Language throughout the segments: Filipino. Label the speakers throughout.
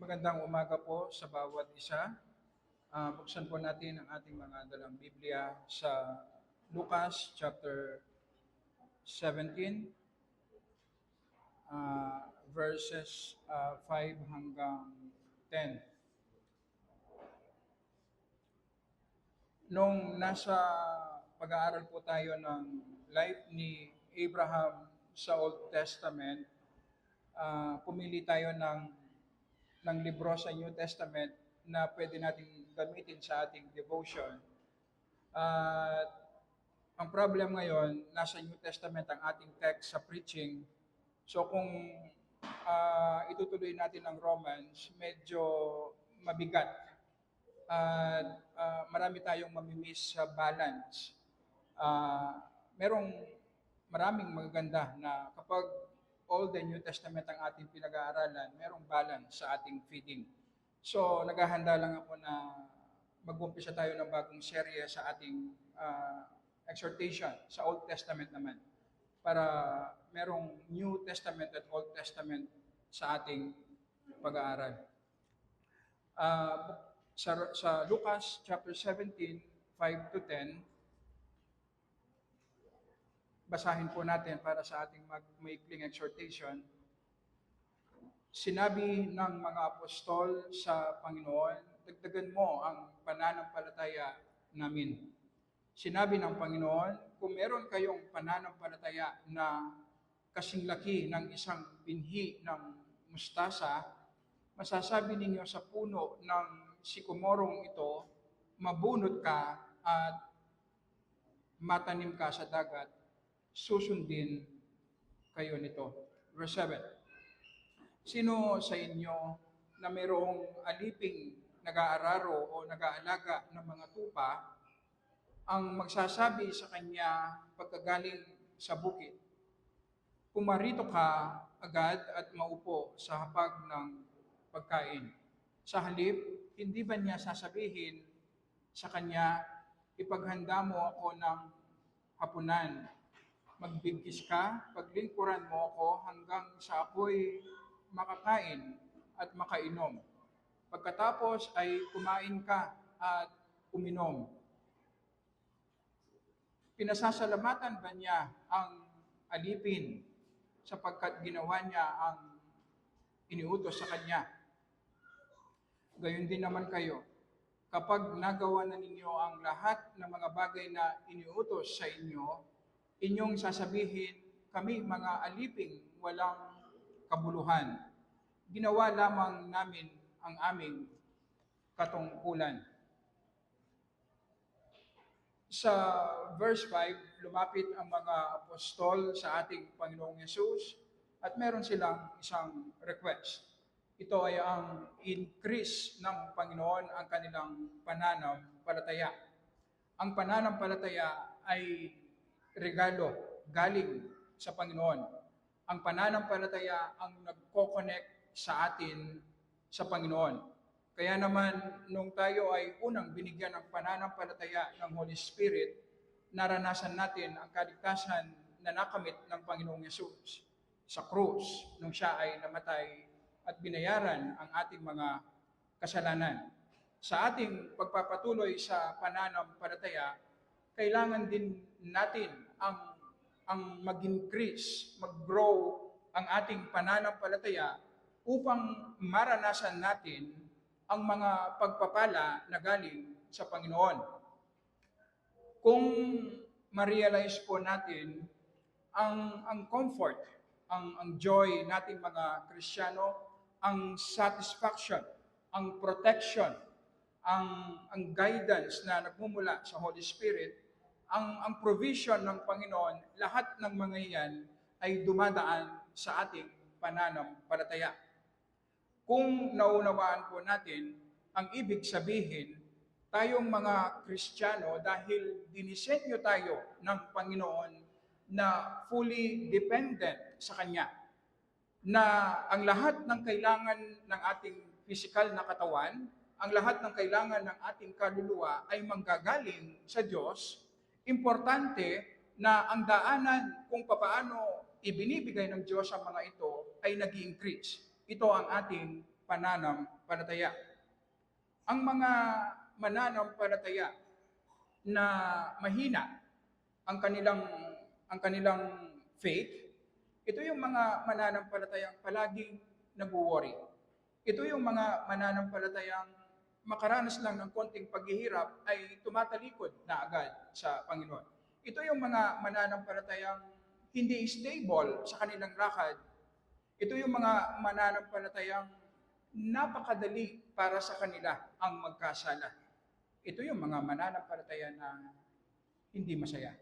Speaker 1: Magandang umaga po sa bawat isa. Buksan po natin ang ating mga dalang Biblia sa Lucas chapter 17, verses 5 hanggang 10. Nung nasa pag-aaral po tayo ng life ni Abraham sa Old Testament, pumili tayo ng libro sa New Testament na pwede nating gamitin sa ating devotion. At ang problem ngayon, nasa New Testament ang ating text sa preaching. So kung itutuloy natin ang Romans, medyo mabigat. At marami tayong mamimiss sa balance. Merong maraming magaganda na kapag Old and New Testament ang ating pinag-aaralan, merong balance sa ating feeding. So, naghahanda lang ako na mag-umpisa tayo ng bagong serye sa ating exhortation sa Old Testament naman para merong New Testament at Old Testament sa ating pag-aaral. Sa Lucas chapter 17, 5 to 10, basahin po natin para sa ating maikling exhortation. Sinabi ng mga apostol sa Panginoon, dagdagan mo ang pananampalataya namin. Sinabi ng Panginoon, kung meron kayong pananampalataya na kasing laki ng isang binhi ng mustasa, masasabi ninyo sa puno ng sikomorong ito, mabunot ka at matanim ka sa dagat, susundin kayo nito. Verse 7. Sino sa inyo na mayroong aliping nag-aararo o nag-aalaga ng mga tupa, ang magsasabi sa kanya pagkagaling sa bukid, pumarito ka agad at maupo sa hapag ng pagkain. Sa halip, hindi ba niya sasabihin sa kanya, ipaghanda mo ako ng hapunan, magbigkis ka, paglingkuran mo ako hanggang sa ako'y makakain at makainom. Pagkatapos ay kumain ka at uminom. Pinasasalamatan ba niya ang alipin sapagkat ginawa niya ang iniutos sa kanya? Gayon din naman kayo, kapag nagawa na ninyo ang lahat ng mga bagay na iniutos sa inyo, inyong sasabihin, kami mga aliping walang kabuluhan. Ginawa lamang namin ang aming katungkulan. Sa verse 5, lumapit ang mga apostol sa ating Panginoong Yesus at meron silang isang request. Ito ay ang increase ng Panginoon ang kanilang pananampalataya. Ang pananampalataya ay regalo galing sa Panginoon. Ang pananampalataya ang nagko-connect sa atin sa Panginoon. Kaya naman, nung tayo ay unang binigyan ng pananampalataya ng Holy Spirit, naranasan natin ang kaligtasan na nakamit ng Panginoong Yesus sa krus nung siya ay namatay at binayaran ang ating mga kasalanan. Sa ating pagpapatuloy sa pananampalataya, kailangan din natin ang mag-increase, mag-grow ang ating pananampalataya upang maranasan natin ang mga pagpapala na galing sa Panginoon. Kung ma-realize po natin ang comfort, ang joy nating mga Kristiyano, ang satisfaction, ang protection, ang guidance na nagmumula sa Holy Spirit, ang provision ng Panginoon, lahat ng mga iyan ay dumadaan sa ating pananampalataya. Kung naunawaan po natin, ang ibig sabihin, tayong mga Kristiyano, dahil dinisenyo tayo ng Panginoon na fully dependent sa Kanya, na ang lahat ng kailangan ng ating physical na katawan, ang lahat ng kailangan ng ating kaluluwa ay manggagaling sa Diyos, importante na ang daanan kung paano ibinibigay ng Diyos ang mga ito ay nag-i-increase. Ito ang ating pananampalataya. Ang mga mananampalataya na mahina ang kanilang faith, ito yung mga mananampalatayang palaging nag-worry. Ito yung mga mananampalatayang makaranas lang ng konting paghihirap ay tumatalikod na agad sa Panginoon. Ito yung mga mananampalatayang hindi stable sa kanilang lakad. Ito yung mga mananampalatayang napakadali para sa kanila ang magkasala. Ito yung mga mananampalataya na hindi masaya.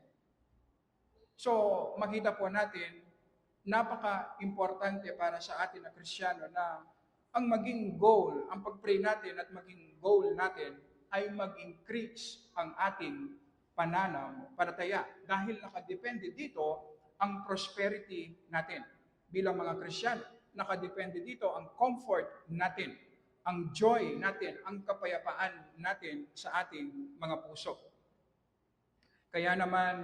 Speaker 1: So, makita po natin, napaka-importante para sa atin na Kristiyano na ang maging goal, ang pag-pray natin at maging goal natin ay mag-increase ang ating pananampalataya. Dahil nakadepende dito ang prosperity natin bilang mga Kristiyano. Nakadepende dito ang comfort natin, ang joy natin, ang kapayapaan natin sa ating mga puso. Kaya naman,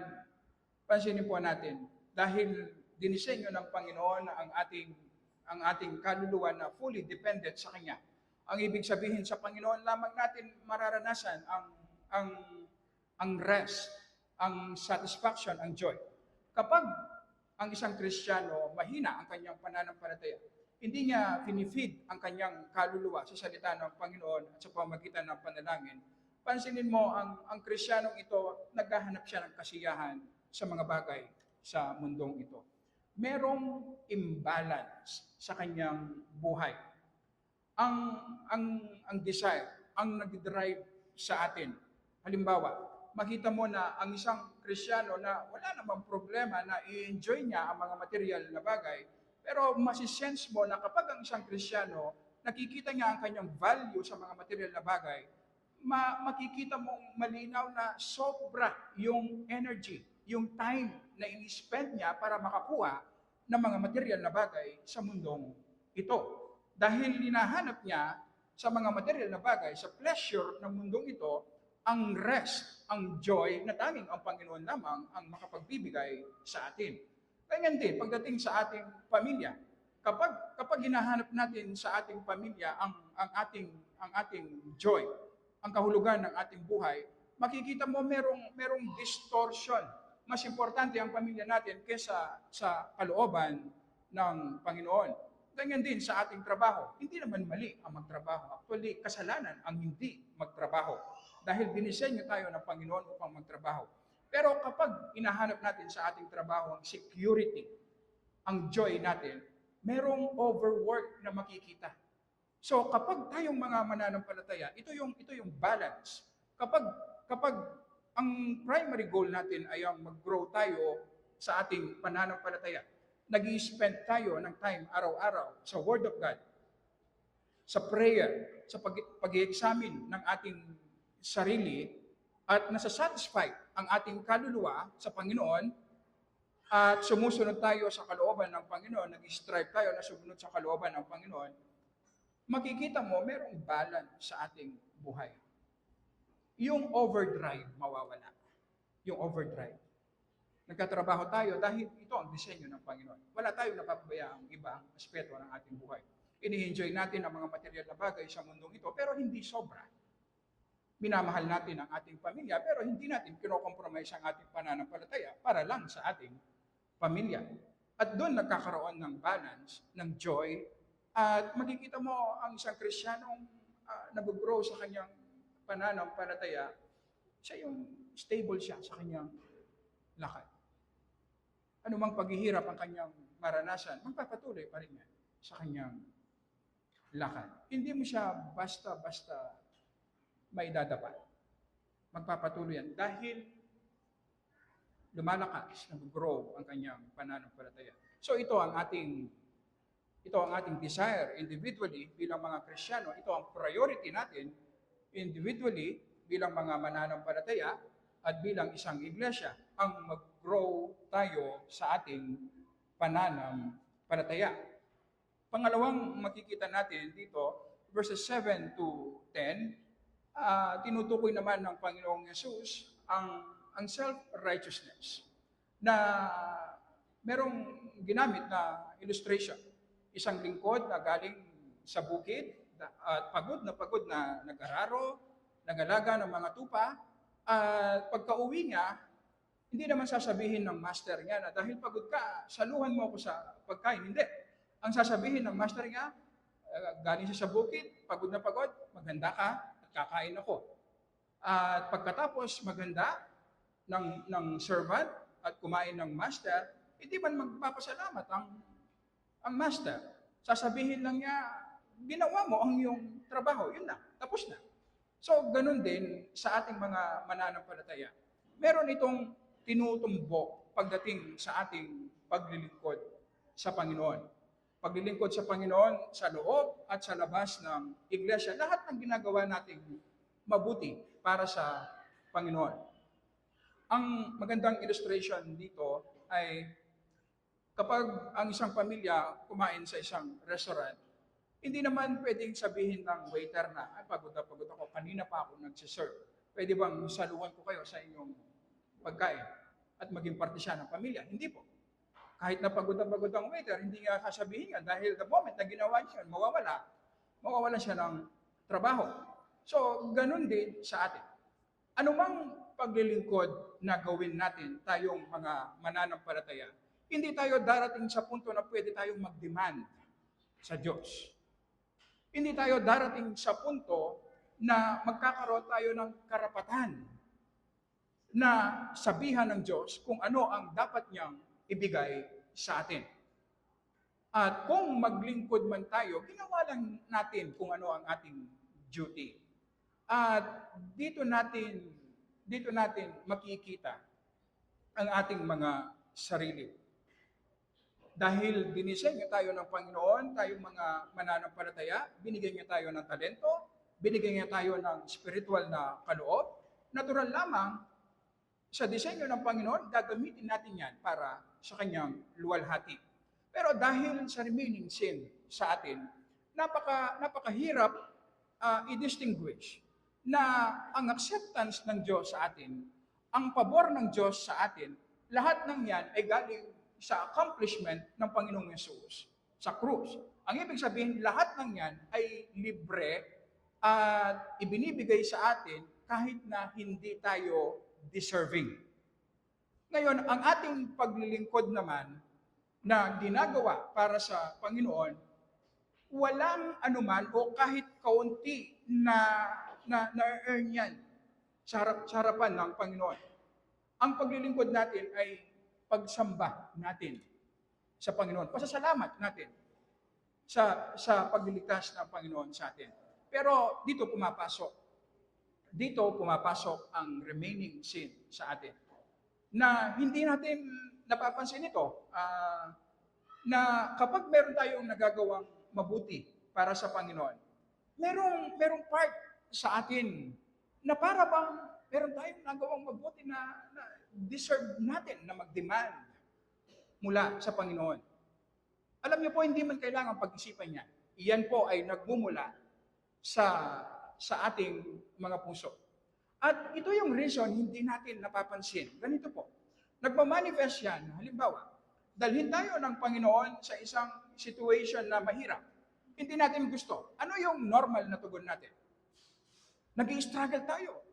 Speaker 1: pansinin po natin, dahil dinisenyo ng Panginoon ang ating kaluluwa na fully dependent sa Kanya. Ang ibig sabihin sa Panginoon lamang natin mararanasan ang rest, ang satisfaction, ang joy. Kapag ang isang Kristiyano mahina ang kanyang pananampalataya, hindi niya pinifeed ang kanyang kaluluwa sa salita ng Panginoon at sa pamagitan ng panalangin, pansinin mo ang Kristiyanong ito, naghahanap siya ng kasiyahan sa mga bagay sa mundong ito. Merong imbalance sa kanyang buhay. Ang desire, ang nag-drive sa atin. Halimbawa, makita mo na ang isang Kristiyano na wala namang problema na i-enjoy niya ang mga material na bagay, pero masisense mo na kapag ang isang Kristiyano, nakikita niya ang kanyang value sa mga material na bagay, makikita mong malinaw na sobra yung energy, yung time na i-spend niya para makakuha ng mga material na bagay sa mundong ito. Dahil hinahanap niya sa mga material na bagay, sa pleasure ng mundong ito, ang rest, ang joy na tanging ang Panginoon lamang ang makapagbibigay sa atin. Ganyan din, pagdating sa ating pamilya, kapag hinahanap natin sa ating pamilya ang ating joy, ang kahulugan ng ating buhay, makikita mo merong distortion. Mas importante ang pamilya natin kaysa sa kalooban ng Panginoon. Ganyan din sa ating trabaho. Hindi naman mali ang magtrabaho. Actually, kasalanan ang hindi magtrabaho. Dahil dinisenyo tayo ng Panginoon upang magtrabaho. Pero kapag inahanap natin sa ating trabaho ang security, ang joy natin, merong overwork na makikita. So kapag tayong mga mananampalataya, ito yung balance. Kapag ang primary goal natin ay ang mag-grow tayo sa ating pananampalataya, nag-i-spend tayo ng time araw-araw sa Word of God, sa prayer, sa pag-i-examine ng ating sarili, at nasasatisfy ang ating kaluluwa sa Panginoon, at sumusunod tayo sa kalooban ng Panginoon, nag-strive tayo na sumunod sa kalooban ng Panginoon, makikita mo merong balance sa ating buhay. Yung overdrive mawawala. Yung overdrive. Nagkatrabaho tayo dahil ito ang disenyo ng Panginoon. Wala tayong napapabayaang ibang aspeto ng ating buhay. Ini-enjoy natin ang mga material na bagay sa mundong ito, pero hindi sobra. Minamahal natin ang ating pamilya, pero hindi natin kinokompromise ang ating pananampalataya para lang sa ating pamilya. At doon nagkakaroon ng balance, ng joy, at makikita mo ang isang Kristiyanong nag-grow sa kanyang pananampalataya, siya yung stable siya sa kanyang lakad. Anumang paghihirap ang kanyang maranasan, magpapatuloy pa rin yan sa kanyang lakad. Hindi mo siya basta-basta may dadapat. Magpapatuloy yan dahil lumalakas, nag-grow ang kanyang pananampalataya. So ito ang ating desire individually bilang mga Kristiyano. Ito ang priority natin individually bilang mga mananampalataya at bilang isang iglesia, ang mag-grow tayo sa ating pananampalataya. Pangalawang makikita natin dito, verses 7 to 10, tinutukoy naman ng Panginoong Yesus ang self-righteousness na merong ginamit na illustration. Isang lingkod na galing sa bukid, at pagod na nag-araro, nag-alaga ng mga tupa, at pagka-uwi niya, hindi naman sasabihin ng master niya na dahil pagod ka, saluhan mo ako sa pagkain. Hindi. Ang sasabihin ng master niya, galing siya sa bukid, pagod, maganda ka at kakain ako. At pagkatapos maganda ng servant at kumain ng master, hindi man magpapasalamat ang master. Sasabihin lang niya, ginawa mo ang iyong trabaho, yun na, tapos na. So, ganun din sa ating mga mananampalataya. Meron itong tinutumbok pagdating sa ating paglilingkod sa Panginoon. Paglilingkod sa Panginoon sa loob at sa labas ng iglesia, lahat ng ginagawa nating mabuti para sa Panginoon. Ang magandang illustration dito ay kapag ang isang pamilya kumain sa isang restaurant, hindi naman pwedeng sabihin ng waiter na, ay pagod ako, kanina pa ako nagsiserve. Pwede bang saluhan ko kayo sa inyong pagkain at maging parte siya ng pamilya? Hindi po. Kahit na pagod ang waiter, hindi nga sasabihin nga dahil the moment na ginawa niya yun, mawawala siya ng trabaho. So, ganun din sa atin. Anumang paglilingkod na gawin natin tayong mga mananampalataya, hindi tayo darating sa punto na pwede tayong mag-demand sa Diyos. Hindi tayo darating sa punto na magkakaroon tayo ng karapatan na sabihan ng Diyos kung ano ang dapat niyang ibigay sa atin. At kung maglingkod man tayo, ginawa lang natin kung ano ang ating duty. At dito natin makikita ang ating mga sarili. Dahil dinisenyo tayo ng Panginoon, tayong mga mananampalataya, binigyan niya tayo ng talento, binigyan niya tayo ng spiritual na kaloob, natural lamang sa disenyo ng Panginoon, gagamitin natin yan para sa kanyang luwalhati. Pero dahil sa remaining sin sa atin, napakahirap i-distinguish na ang acceptance ng Diyos sa atin, ang pabor ng Diyos sa atin, lahat ng yan ay galing sa accomplishment ng Panginoong Yesus sa krus. Ang ibig sabihin, lahat ng yan ay libre at ibinibigay sa atin kahit na hindi tayo deserving. Ngayon, ang ating paglilingkod naman na ginagawa para sa Panginoon, walang anuman o kahit kaunti na earn yan sa harapan ng Panginoon. Ang paglilingkod natin ay pagsamba natin sa Panginoon. Pasasalamat natin sa pagliligtas ng Panginoon sa atin. Pero dito pumapasok ang remaining sin sa atin. Na hindi natin napapansin ito, na kapag meron tayong nagagawang mabuti para sa Panginoon, merong part sa atin na para bang meron tayong nagawang mabuti na deserve natin na mag-demand mula sa Panginoon. Alam niyo po, hindi man kailangan pag-isipan yan. Iyan po ay nagmumula sa ating mga puso. At ito yung reason hindi natin napapansin. Ganito po, nagmamanifest yan, halimbawa, dalhin tayo ng Panginoon sa isang situation na mahirap. Hindi natin gusto. Ano yung normal na tugon natin? Nag-i-struggle tayo.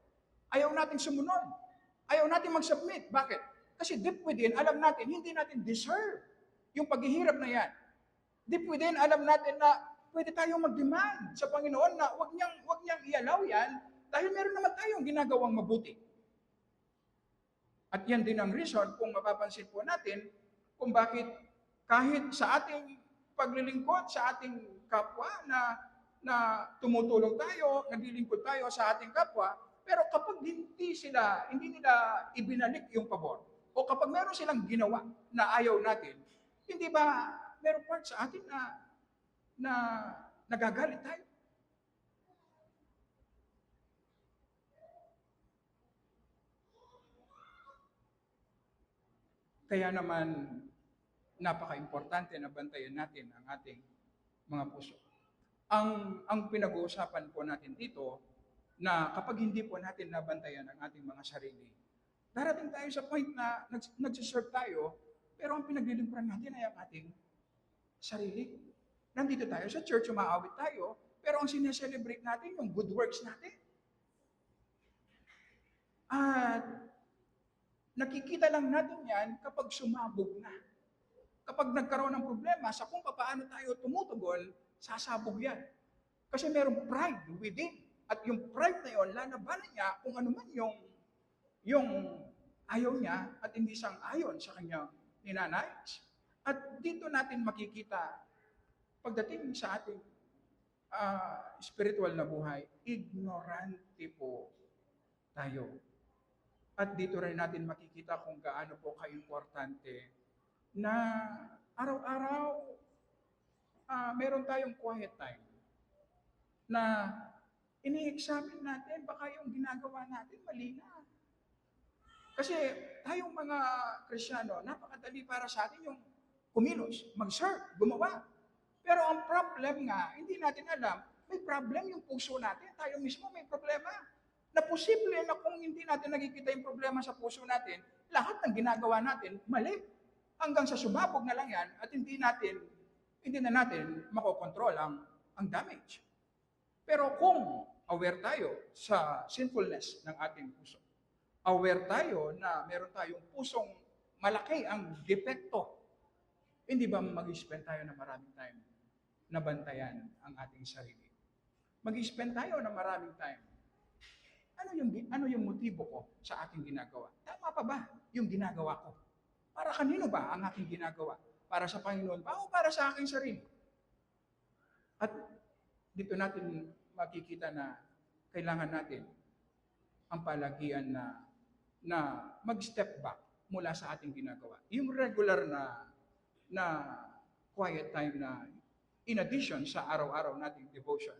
Speaker 1: Ayaw natin sumunod. Ayaw natin mag-submit. Bakit? Kasi deep within, alam natin, hindi natin deserve yung paghihirap na yan. Deep within, alam natin na pwede tayong mag-demand sa Panginoon na wag niyang i-allow yan dahil meron naman tayong ginagawang mabuti. At yan din ang reason kung mapapansin po natin kung bakit kahit sa ating paglilingkod sa ating kapwa na tumutulong tayo, naglilingkod tayo sa ating kapwa, pero kapag hindi nila ibinalik yung pabor, o kapag meron silang ginawa na ayaw natin, hindi ba meron part sa atin na nagagalit tayo? Kaya naman, napaka-importante na bantayan natin ang ating mga puso. Ang pinag-uusapan po natin dito, na kapag hindi po natin nabantayan ang ating mga sarili, darating tayo sa point na nagsiserve tayo, pero ang pinaglilingkuran natin ay ang ating sarili. Nandito tayo sa church, umaawit tayo, Pero ang sineselebrate natin, yung good works natin. At nakikita lang natin yan kapag sumabog na. Kapag nagkaroon ng problema sa kung paano tayo tumutugon, sasabog yan. Kasi merong pride within. At yung pride na yun, lalabanan niya kung ano man yung ayaw niya at hindi sang ayon sa kanyang ninanais. At dito natin makikita, pagdating sa ating spiritual na buhay, ignorante po tayo. At dito rin natin makikita kung gaano po ka-importante na araw-araw meron tayong quiet time na ini-examine natin baka yung ginagawa natin mali na. Kasi tayong mga Kristiyano, napakadali para sa atin yung kumilos, mag-serve, gumawa. Pero ang problem nga, hindi natin alam, may problem yung puso natin. Tayo mismo may problema. Na posible na kung hindi natin nakikita yung problema sa puso natin, lahat ng ginagawa natin, mali. Hanggang sa sumabog na lang yan at hindi na natin makokontrol ang damage. Pero kung aware tayo sa sinfulness ng ating puso, aware tayo na meron tayong pusong malaki ang depekto, hindi ba mag-spend tayo ng maraming time na bantayan ang ating sarili? Mag-spend tayo ng maraming time. Ano yung motibo ko sa aking ginagawa? Tama pa ba yung ginagawa ko? Para kanino ba ang aking ginagawa? Para sa Panginoon ba o para sa aking sarili? At dito natin makikita na kailangan natin ang palagian na mag-step back mula sa ating ginagawa. Yung regular na quiet time na in addition sa araw-araw nating devotion,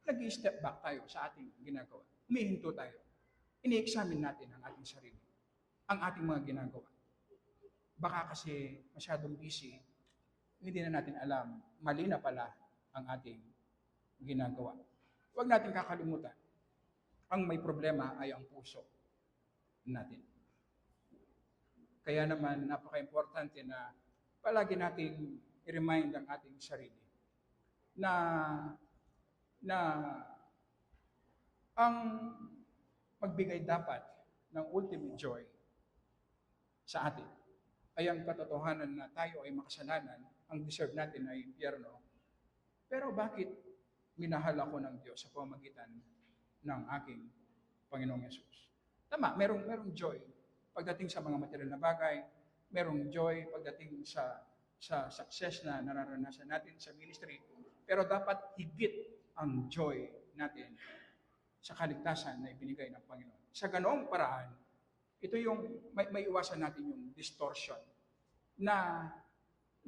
Speaker 1: nag-step back tayo sa ating ginagawa. Humihinto tayo. Ini-examine natin ang ating sarili, ang ating mga ginagawa. Baka kasi masyadong busy, hindi na natin alam, mali na pala ang ating ginagawa. Huwag natin kakalimutan, ang may problema ay ang puso natin. Kaya naman, napaka-importante na palagi nating i-remind ang ating sarili na ang magbigay dapat ng ultimate joy sa atin ay ang katotohanan na tayo ay makasalanan, ang deserve natin ay impyerno. Pero bakit minahal ako ng Diyos sa pamamagitan ng aking Panginoong Yesus? Tama, merong joy pagdating sa mga material na bagay, merong joy pagdating sa success na nararanasan natin sa ministry, pero dapat higit ang joy natin sa kaligtasan na ibinigay ng Panginoon. Sa ganoong paraan, ito yung may iwasan natin yung distortion na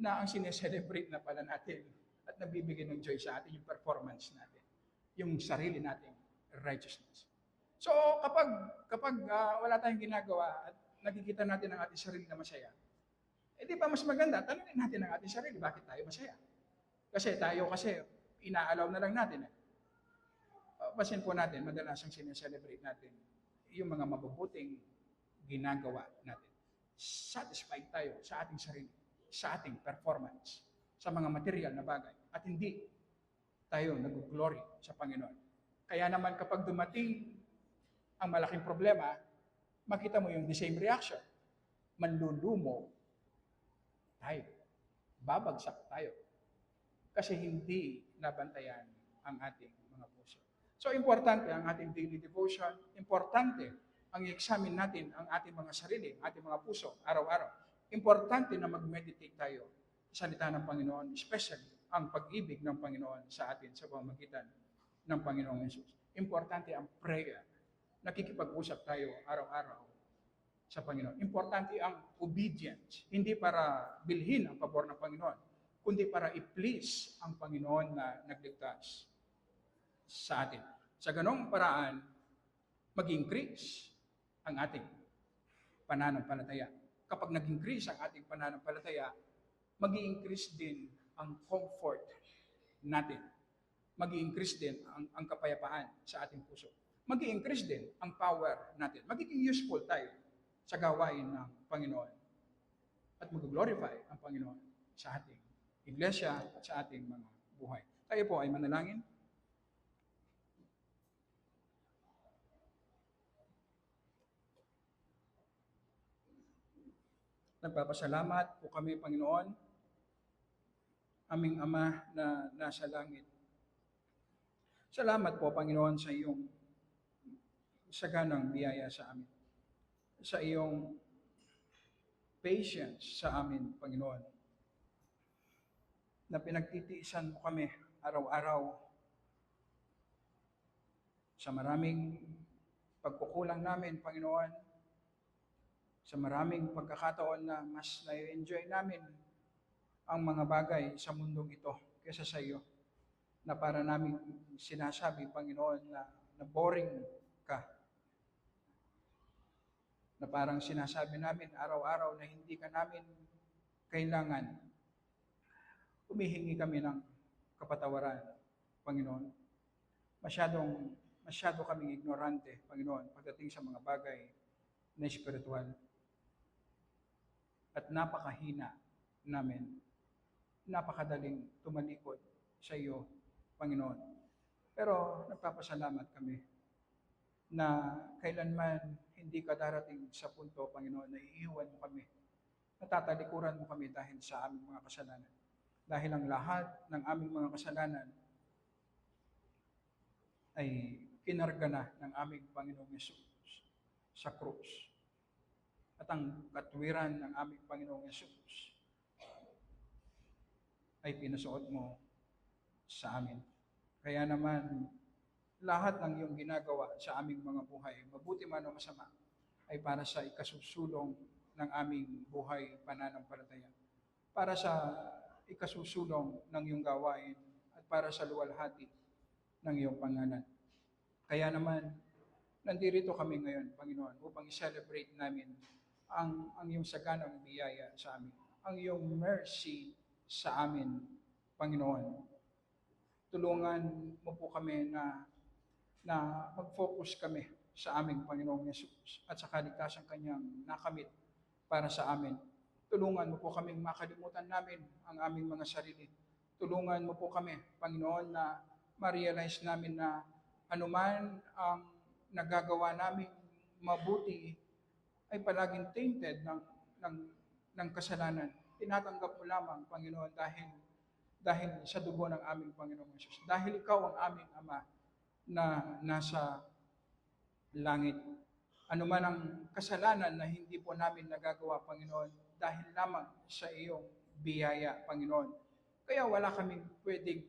Speaker 1: ang sineselebrate na pala natin at nabibigay ng joy sa atin yung performance natin, yung sarili nating righteousness. So kapag wala tayong ginagawa at nakikita natin ang ating sarili na masaya, di ba mas maganda, tanungin natin ang ating sarili, bakit tayo masaya? Kasi inaalaw na lang natin. Pasin po natin, madalas ang sineselebrate natin yung mga mabubuting ginagawa natin. Satisfied tayo sa ating sarili, sa ating performance, sa mga material na bagay, at hindi tayo nag-glory sa Panginoon. Kaya naman kapag dumating ang malaking problema, makita mo yung the same reaction. Manlulumo tayo. Babagsak tayo. Kasi hindi nabantayan ang ating mga puso. So, importante ang ating daily devotion. Importante ang i-examine natin ang ating mga sarili, ang ating mga puso, araw-araw. Importante na mag-meditate tayo sa salita ng Panginoon, especially ang pag-ibig ng Panginoon sa atin sa pamamagitan ng Panginoong Yesus. Importante ang prayer. Nakikipag-usap tayo araw-araw sa Panginoon. Importante ang obedience. Hindi para bilhin ang pabor ng Panginoon, kundi para i-please ang Panginoon na nagligtas sa atin. Sa ganong paraan, mag-increase ang ating pananampalataya. Kapag nag-increase ang ating pananampalataya, mag-increase din ang comfort natin. Mag-increase din ang kapayapaan sa ating puso. Mag-increase din ang power natin. Magiging useful tayo sa gawain ng Panginoon. At mag-glorify ang Panginoon sa ating iglesia at sa ating mga buhay. Tayo po ay manalangin. Nagpapasalamat po kami, Panginoon, aming Ama na nasa langit. Salamat po, Panginoon, sa iyong saganang biyaya sa amin. Sa iyong patience sa amin, Panginoon, na pinagtitiisan mo kami araw-araw sa maraming pagkukulang namin, Panginoon, sa maraming pagkakataon na mas na-enjoy namin ang mga bagay sa mundong ito kaysa sa iyo, na para namin sinasabi, Panginoon, na boring ka, na parang sinasabi namin araw-araw na hindi ka namin kailangan. Humihingi kami ng kapatawaran, Panginoon. Masyado kaming ignorante, Panginoon, pagdating sa mga bagay na espiritual. At napakahina namin. Napakadaling tumalikod sa iyo, Panginoon. Pero nagpapasalamat kami na kailanman hindi ka darating sa punto, Panginoon, na iiwan mo kami. Natatalikuran mo kami dahil sa aming mga kasalanan. Dahil ang lahat ng aming mga kasalanan ay kinarga na ng aming Panginoong Yesus sa krus. At ang katwiran ng aming Panginoong Yesus ay pinasuot mo sa amin. Kaya naman, lahat ng iyong ginagawa sa aming mga buhay, mabuti man o masama, ay para sa ikasusulong ng aming buhay pananampalataya. Para sa ikasusulong ng iyong gawain at para sa luwalhati ng iyong pangalan. Kaya naman, nandito kami ngayon, Panginoon, upang i-celebrate namin ang iyong saganang biyaya sa amin, ang iyong mercy sa amin, Panginoon. Tulungan mo po kami na mag-focus kami sa aming Panginoong Yesus at sa kaligtasan kanyang nakamit para sa amin. Tulungan mo po kami makalimutan namin ang aming mga sarili. Tulungan mo po kami, Panginoon, na ma-realize namin na anuman ang nagagawa namin mabuti ay palaging tainted ng kasalanan. Tinatanggap mo lamang, Panginoon, dahil sa dugo ng aming Panginoong Yesus. Dahil ikaw ang aming Ama na nasa langit. Ano man ang kasalanan na hindi po namin nagagawa, Panginoon, dahil lamang sa iyong biyaya, Panginoon. Kaya wala kaming pwedeng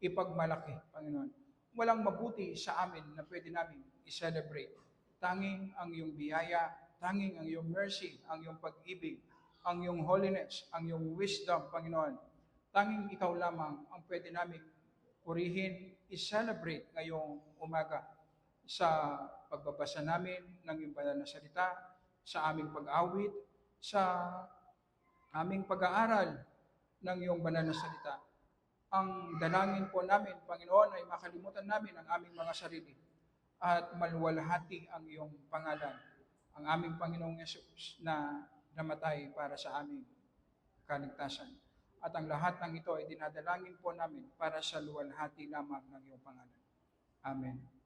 Speaker 1: ipagmalaki, Panginoon. Walang mabuti sa amin na pwede namin i-celebrate. Tanging ang iyong biyaya, tanging ang iyong mercy, ang iyong pag-ibig, ang iyong holiness, ang iyong wisdom, Panginoon. Tanging ikaw lamang ang pwede namin purihin, i-celebrate ngayong umaga sa pagbabasa namin ng iyong banal na salita, sa aming pag-awit, sa aming pag-aaral ng iyong banal na salita. Ang dalangin po namin, Panginoon, ay makalimutan namin ang aming mga sarili at maluwalhati ang iyong pangalan, ang aming Panginoong Yesus na namatay para sa aming kaligtasan. At ang lahat ng ito ay dinadalangin po namin para sa luwalhati lamang ng iyong pangalan. Amen.